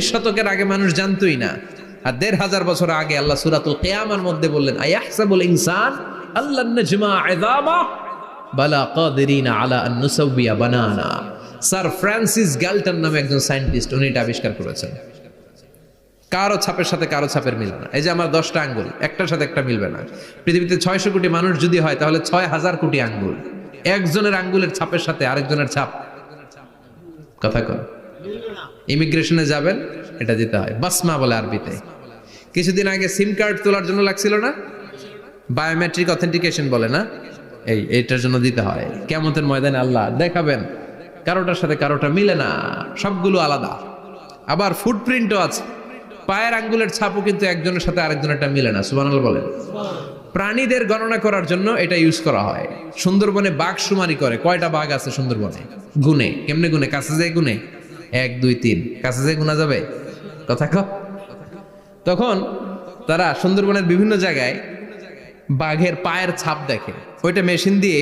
শতকের আগে মানুষ জানতোই না, আর ১৫০০ বছর আগে আল্লাহ সূরাতুল কিয়ামার মধ্যে বললেন, আয়াহসাবুল ইনসান আল্লান নাজমা ইযামা বালা কাদিরিনা আলা আন নুসাউবিয়া বানানা। স্যার ফ্রান্সিস গ্যালটন নামে একজন সায়েন্টিস্ট, উনি এটা আবিষ্কার করেছেন। কারো ছাপের সাথে কারো ছাপের মিলবে না। এই যে আমার 10টা আঙ্গুল, একটার সাথে একটা মিলবে না। পৃথিবীতে ৬০০ কোটি মানুষ যদি হয় তাহলে ৬০০০ কোটি আঙ্গুল, একজনের আঙ্গুলের ছাপের সাথে আরেকজনের ছাপ কথা কর। ইমিগ্রেশনে যাবেন, এটা দিতে হয়, বাসমা বলে আরবিতে। কিছুদিন আগে সিম কার্ড তোলার জন্য লাগছিল না, বায়োমেট্রিক অথেন্টিকেশন বলে না, এইটার জন্য দিতে হয়। কিয়ামতের ময়দানে আল্লাহ দেখাবেন কারোটার সাথে কারোটা মিলে না, সবগুলো আলাদা। আবার ফুটপ্রিন্টও আছে, পায়ের আঙ্গুলের ছাপও কিন্তু একজনের সাথে আরেকজনেরটা মিলে না। সুবহানাল্লাহ বলেন। প্রাণীদের গণনা করার জন্য এটা ইউজ করা হয়। সুন্দরবনে বাঘ শুমারি করে, কয়টা বাঘ আছে সুন্দরবনে গুনে, কেমনে গুনে? কাছে যায় গুনে, 1 2 3, কাছে যায় গুনা যাবে কথা কও। তখন তারা সুন্দরবনের বিভিন্ন জায়গায় বাঘের পায়ের ছাপ দেখে, ওইটা মেশিন দিয়ে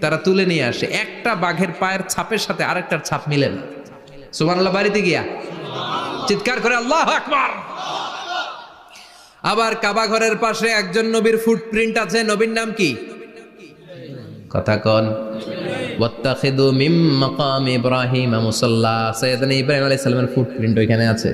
তারা তুলে নিয়ে আসে। একটা বাঘের পায়ের ছাপের সাথে আরেকটার ছাপ মিলে না। সুবহানাল্লাহ বাড়িতে গিয়া চিৎকার করে আল্লাহু আকবার। আবার কাবা ঘরের পাশে একজন নবীর ফুটপ্রিন্ট আছে, নবীর নাম কি কথা কন? ওয়াত্তাখিদু মিন মাকাম ইব্রাহিম মুসাল্লা, সাইয়েদনা ইব্রাহিম আলাইহিস সালামের ফুটপ্রিন্ট ওইখানে আছে।